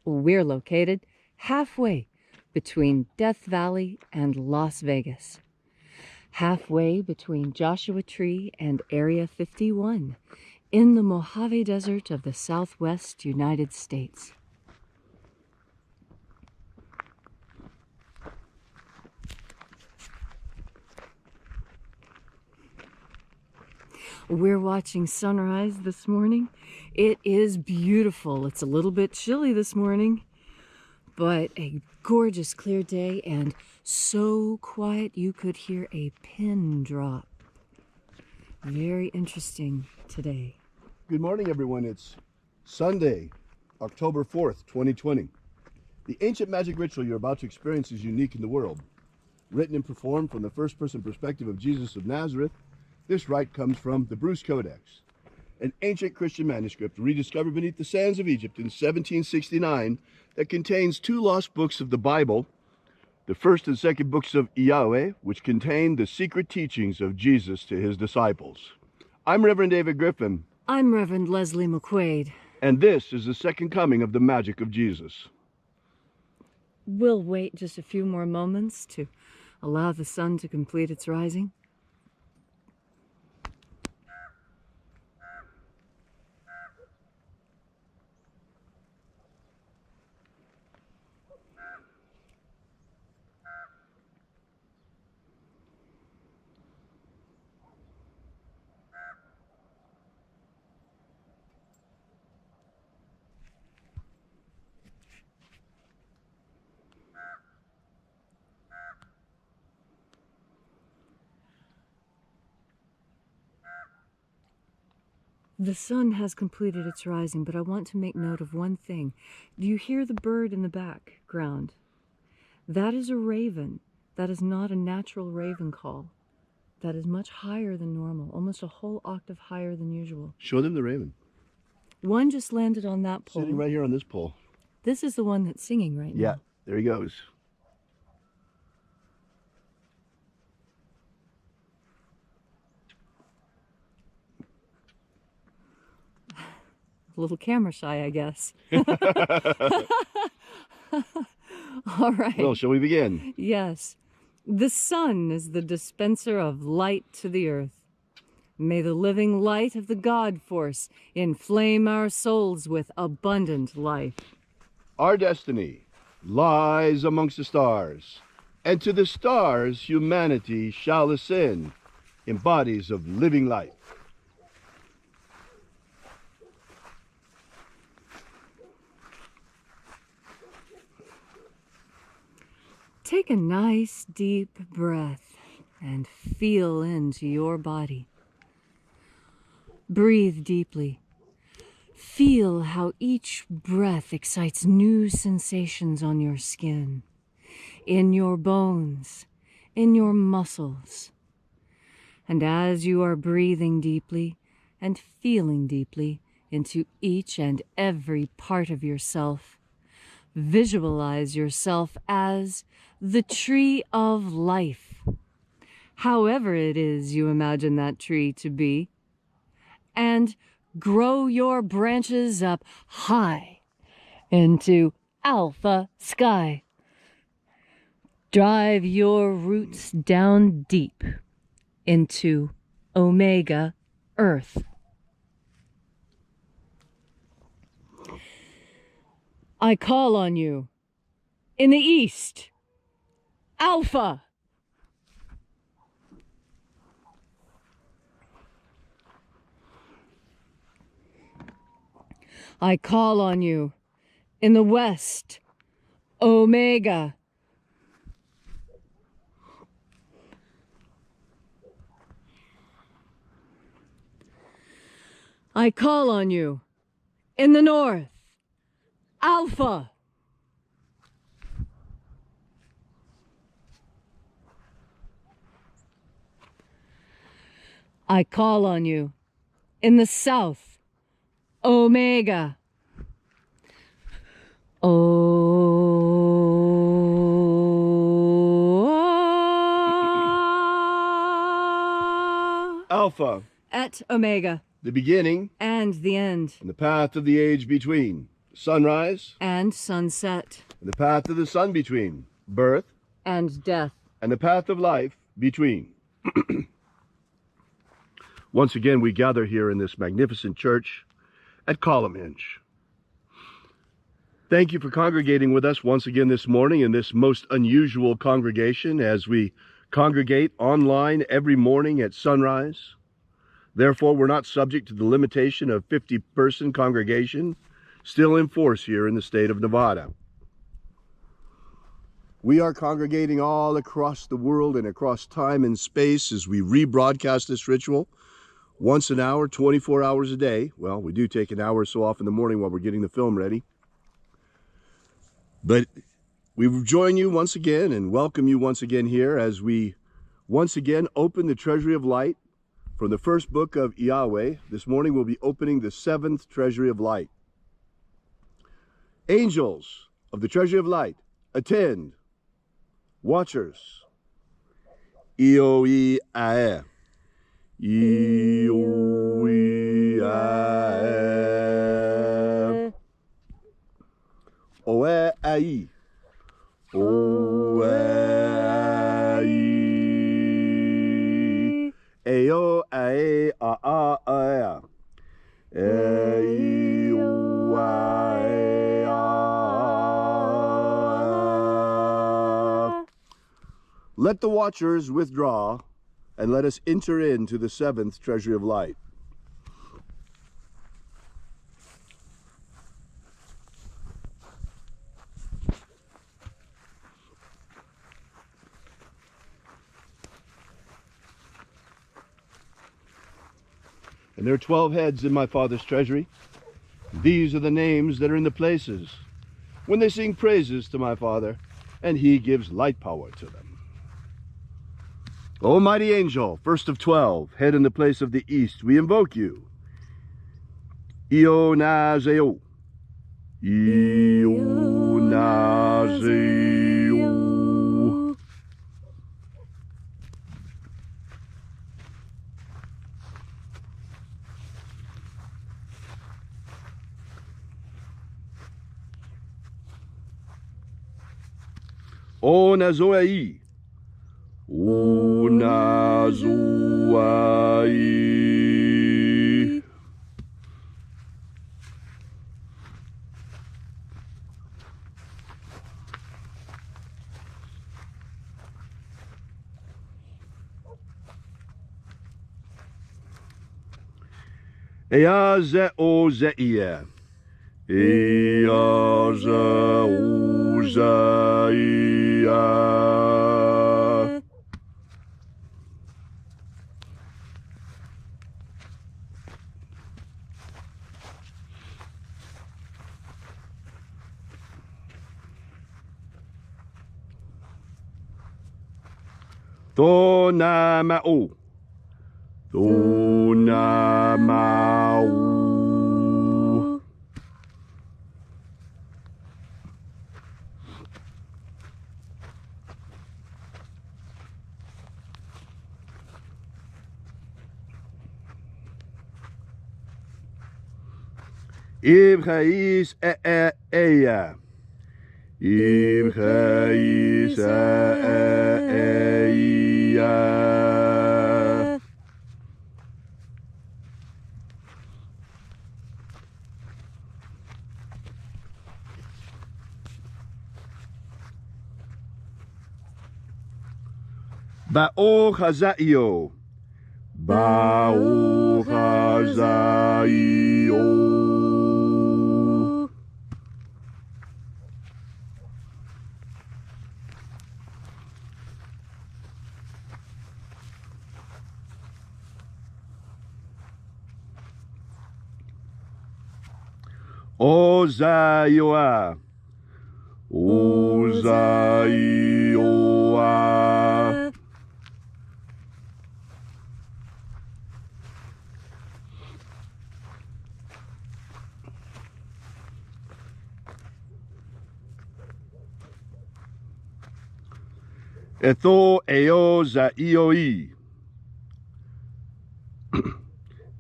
We're located halfway between Death Valley and Las Vegas. Halfway between Joshua Tree and Area 51 in the Mojave Desert of the Southwest United States. We're watching sunrise this morning. It is beautiful. It's a little bit chilly this morning, but a gorgeous clear day and so quiet you could hear a pin drop. Very interesting today. Good morning, everyone. It's Sunday, October 4th, 2020. The ancient magic ritual you're about to experience is unique in the world. Written and performed from the first-person perspective of Jesus of Nazareth, this rite comes from the Bruce Codex, an ancient Christian manuscript rediscovered beneath the sands of Egypt in 1769 that contains 2 lost books of the Bible, the first and second books of Yahweh, which contain the secret teachings of Jesus to his disciples. I'm Reverend David Griffin. I'm Reverend Leslie McQuaid. And this is the second coming of the magic of Jesus. We'll wait just a few more moments to allow the sun to complete its rising. The sun has completed its rising, but I want to make note of one thing. Do you hear the bird in the background? That is a raven. That is not a natural raven call. That is much higher than normal, almost a whole octave higher than usual. Show them the raven. One just landed on that pole. Sitting right here on this pole. This is the one that's singing right now. Yeah, there he goes. A little camera shy, I guess. All right. Well, shall we begin? Yes. The sun is the dispenser of light to the earth. May the living light of the God force inflame our souls with abundant life. Our destiny lies amongst the stars, and to the stars humanity shall ascend in bodies of living light. Take a nice deep breath and feel into your body. Breathe deeply. Feel how each breath excites new sensations on your skin, in your bones, in your muscles. And as you are breathing deeply and feeling deeply into each and every part of yourself, visualize yourself as the tree of life, however it is you imagine that tree to be, and grow your branches up high into alpha sky. Drive your roots down deep into omega earth. I call on you in the east, Alpha. I call on you in the west, Omega. I call on you in the north, Alpha. I call on you in the south, Omega. Alpha. Et Omega. The beginning. And the end. And the path of the age between. sunrise, and sunset, and the path of the sun between, birth, and death, and the path of life between. Once again, we gather here in this magnificent church at Columhinch. Thank you for congregating with us once again this morning in this most unusual congregation as we congregate online every morning at sunrise. Therefore, we're not subject to the limitation of 50-person congregation still in force here in the state of Nevada. We are congregating all across the world and across time and space as we rebroadcast this ritual once an hour, 24 hours a day. Well, we do take an hour or so off in the morning while we're getting the film ready. But we join you once again and welcome you once again here as we once again open the Treasury of Light from the first book of Yahweh. This morning we'll be opening the 7th Treasury of Light. Angels of the Treasury of Light, attend. Watchers, Io-E-A-E. Io-E-A-E. Oe-A-I. Oe-A-I. Eo-A-E-A-A-A. E-O-A-A. Let the watchers withdraw, and let us enter into the 7th Treasury of Light. And there are 12 heads in my Father's treasury. These are the names that are in the places when they sing praises to my Father, and he gives light power to them. O mighty angel, first of 12, head in the place of the east, we invoke you. Io-Na-Zeo. Io-Na-Zeo. O-Na-Zoai. O-Na-Zoai. Ea-Ze-O-Ze-Ia. Ea-Ze-O-Ze-Ia. To-Na-Ma-O. To-Na-Ma-O. Ibchaïs-e-e-eya. Ibchaïs-e-e-eya. Ba-o-Chaza'io. Ba-o-Chaza'io. O-Za-Yoa. O-Za-Yoa. Etho-Eo-Za-Io-I.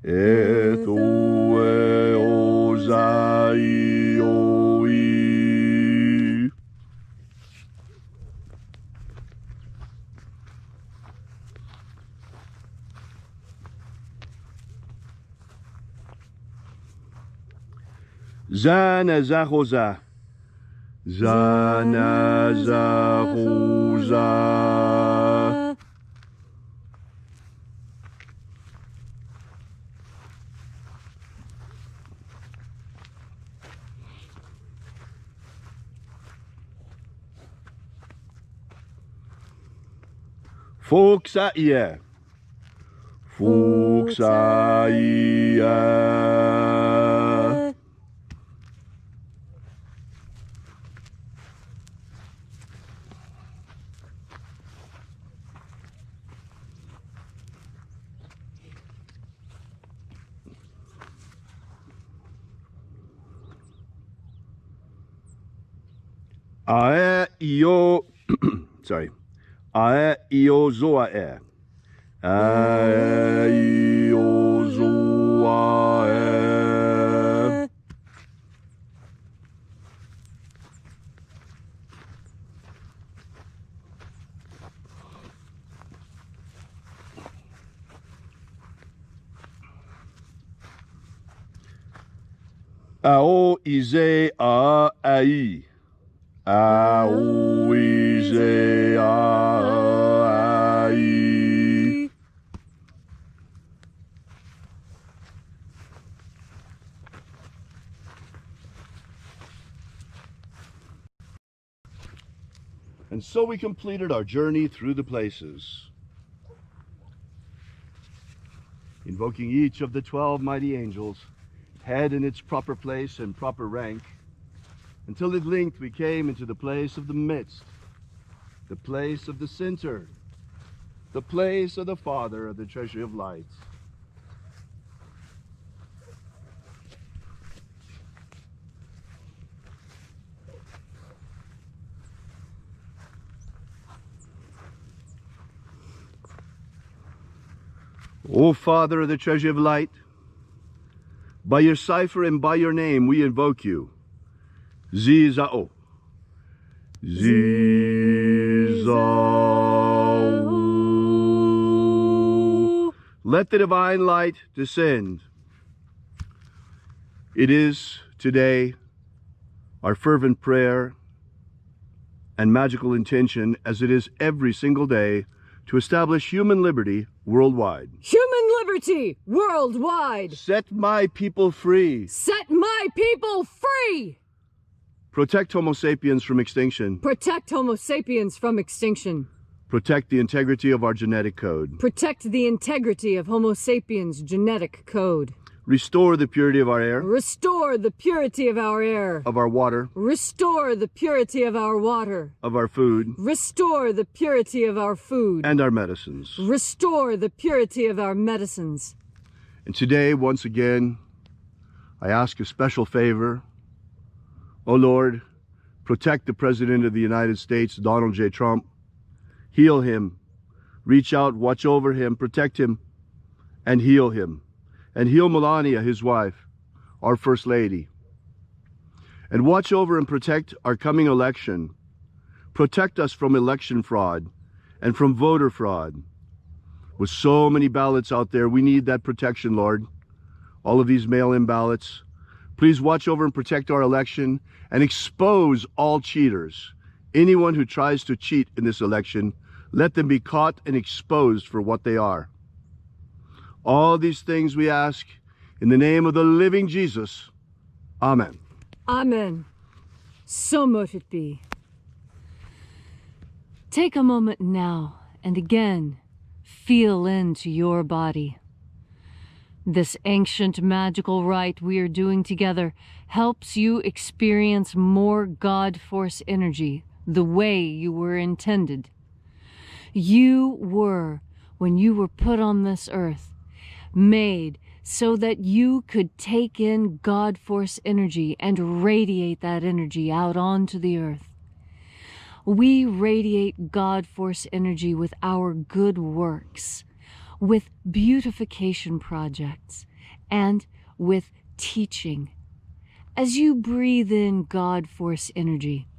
Etho-Eo-Za-Io-I. Zana Zahoza. Zana Zahoza. Foxaia. Foxaia. Ae io sorry. Ae io zoae. Ae io zoae. Ao ize a ai. Ao ize a ai. And so we completed our journey through the places, invoking each of the 12 mighty angels, head in its proper place and proper rank, until at length we came into the place of the midst, the place of the center, the place of the Father of the treasury of light. O Father of the treasury of light, by your cipher and by your name we invoke you. Zizao. Zizao. Let the divine light descend. It is today our fervent prayer and magical intention, as it is every single day, to establish human liberty worldwide. Human liberty worldwide. Set my people free. Set my people free. Protect Homo sapiens from extinction. Protect Homo sapiens from extinction. Protect the integrity of our genetic code. Protect the integrity of Homo sapiens' genetic code. Restore the purity of our air. Restore the purity of our air. Of our water. Restore the purity of our water. Of our food. Restore the purity of our food. And our medicines. Restore the purity of our medicines. And today, once again, I ask a special favor. Oh Lord, protect the President of the United States, Donald J. Trump. Heal him. Reach out, watch over him, protect him, and heal him. And heal Melania, his wife, our First Lady. And watch over and protect our coming election. Protect us from election fraud and from voter fraud. With so many ballots out there, we need that protection, Lord. All of these mail-in ballots. Please watch over and protect our election and expose all cheaters. Anyone who tries to cheat in this election, let them be caught and exposed for what they are. All these things we ask in the name of the living Jesus. Amen. Amen. So mote it be. Take a moment now and again feel into your body. This ancient magical rite we are doing together helps you experience more God Force energy the way you were intended. You were, when you were put on this earth, made so that you could take in God Force energy and radiate that energy out onto the earth. We radiate God Force energy with our good works, with beautification projects, and with teaching. As you breathe in God Force energy,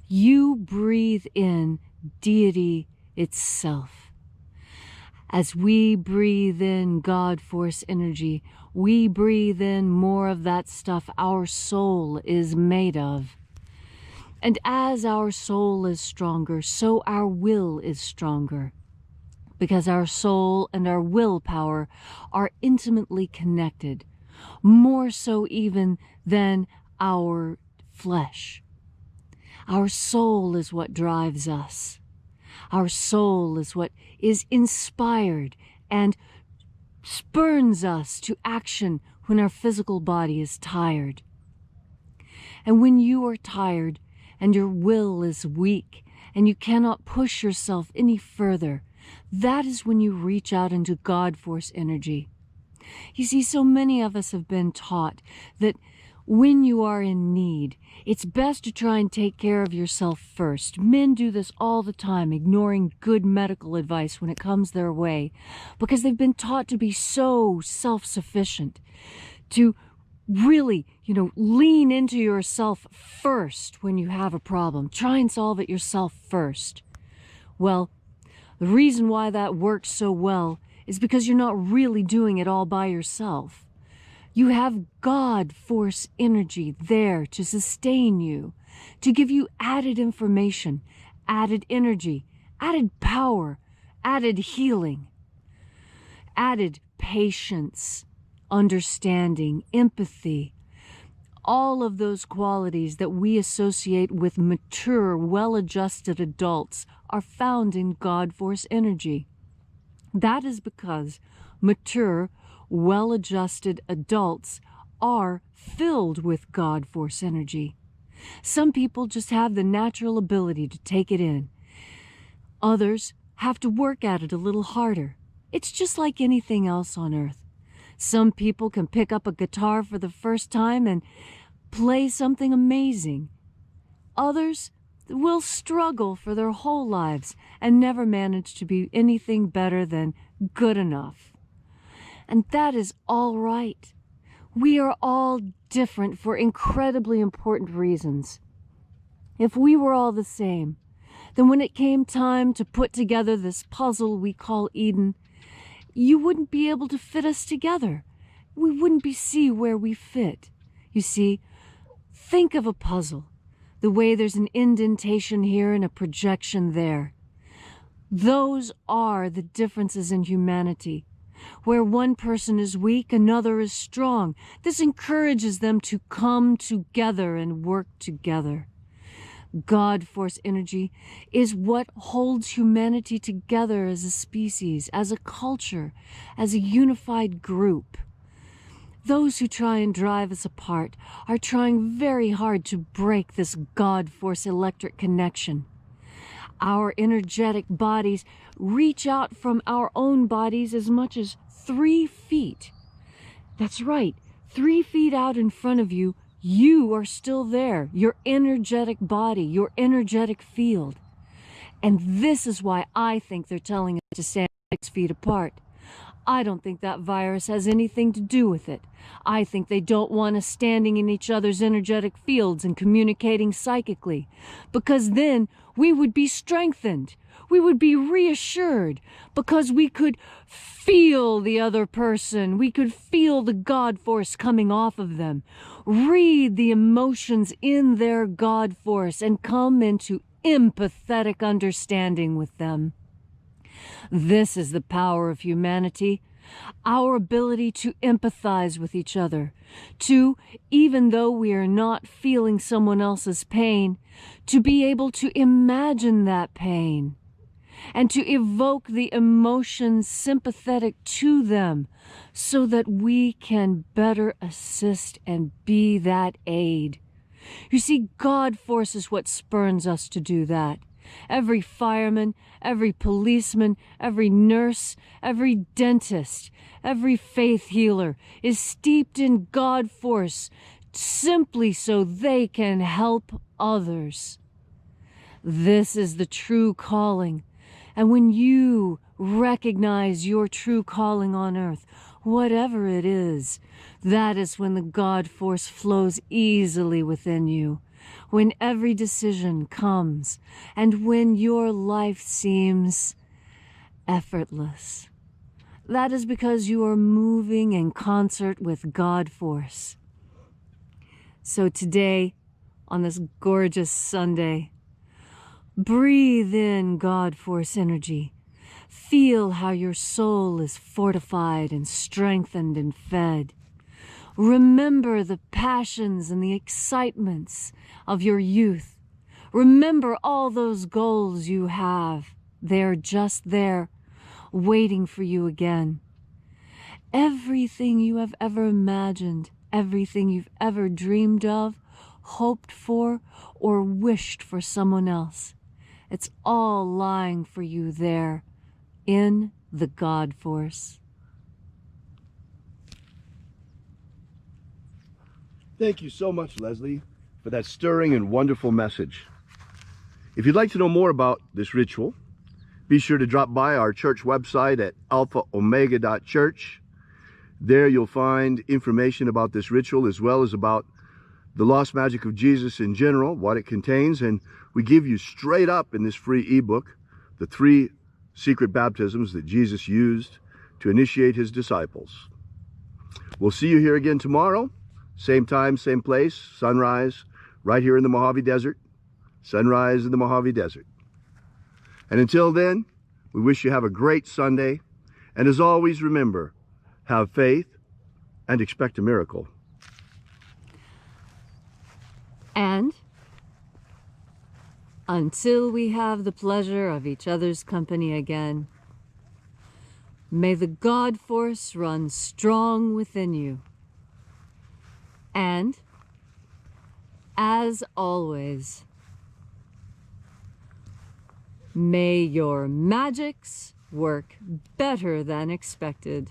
you breathe in deity itself. As we breathe in God Force energy, we breathe in more of that stuff our soul is made of. And as our soul is stronger, so our will is stronger, because our soul and our willpower are intimately connected, more so even than our flesh. Our soul is what drives us. Our soul is what is inspired and spurns us to action when our physical body is tired. And when you are tired and your will is weak and you cannot push yourself any further, that is when you reach out into God Force energy. You see, so many of us have been taught that when you are in need, it's best to try and take care of yourself first. Men do this all the time, ignoring good medical advice when it comes their way, because they've been taught to be so self-sufficient, to really, lean into yourself first when you have a problem. Try and solve it yourself first. Well, the reason why that works so well is because you're not really doing it all by yourself. You have God Force energy there to sustain you, to give you added information, added energy, added power, added healing, added patience, understanding, empathy, all of those qualities that we associate with mature, well-adjusted adults are found in God Force energy. That is because mature, well-adjusted adults are filled with God Force energy. Some people just have the natural ability to take it in. Others have to work at it a little harder. It's just like anything else on earth. Some people can pick up a guitar for the first time and play something amazing. Others will struggle for their whole lives and never manage to be anything better than good enough. And that is all right. We are all different for incredibly important reasons. If we were all the same, then when it came time to put together this puzzle we call Eden, you wouldn't be able to fit us together. We wouldn't see where we fit. You see, think of a puzzle, the way there's an indentation here and a projection there. Those are the differences in humanity. Where one person is weak, another is strong. This encourages them to come together and work together. God Force energy is what holds humanity together as a species, as a culture, as a unified group. Those who try and drive us apart are trying very hard to break this God Force electric connection. Our energetic bodies reach out from our own bodies as much as 3 feet. That's right, 3 feet out in front of you, you are still there, your energetic body, your energetic field. And this is why I think they're telling us to stand 6 feet apart. I don't think that virus has anything to do with it. I think they don't want us standing in each other's energetic fields and communicating psychically, because then we would be strengthened. We would be reassured because we could feel the other person. We could feel the God Force coming off of them, read the emotions in their God Force, and come into empathetic understanding with them. This is the power of humanity, our ability to empathize with each other, to, even though we are not feeling someone else's pain, to be able to imagine that pain and to evoke the emotions sympathetic to them so that we can better assist and be that aid. You see, God Force is what spurns us to do that. Every fireman, every policeman, every nurse, every dentist, every faith healer is steeped in God Force simply so they can help others. This is the true calling. And when you recognize your true calling on earth, whatever it is, that is when the God Force flows easily within you. When every decision comes, and when your life seems effortless. That is because you are moving in concert with God Force. So today, on this gorgeous Sunday, breathe in God Force energy. Feel how your soul is fortified and strengthened and fed. Remember the passions and the excitements of your youth. Remember all those goals you have. They're just there, waiting for you again. Everything you have ever imagined, everything you've ever dreamed of, hoped for, or wished for someone else, it's all lying for you there in the God Force. Thank you so much, Leslie, for that stirring and wonderful message. If you'd like to know more about this ritual, be sure to drop by our church website at alphaomega.church. There you'll find information about this ritual as well as about the lost magic of Jesus in general, what it contains, and we give you straight up in this free ebook the 3 secret baptisms that Jesus used to initiate his disciples. We'll see you here again tomorrow, same time, same place, sunrise, right here in the Mojave Desert, sunrise in the Mojave Desert. And until then, we wish you have a great Sunday, and as always, remember, have faith and expect a miracle. And until we have the pleasure of each other's company again, may the God Force run strong within you. And, as always, may your magics work better than expected.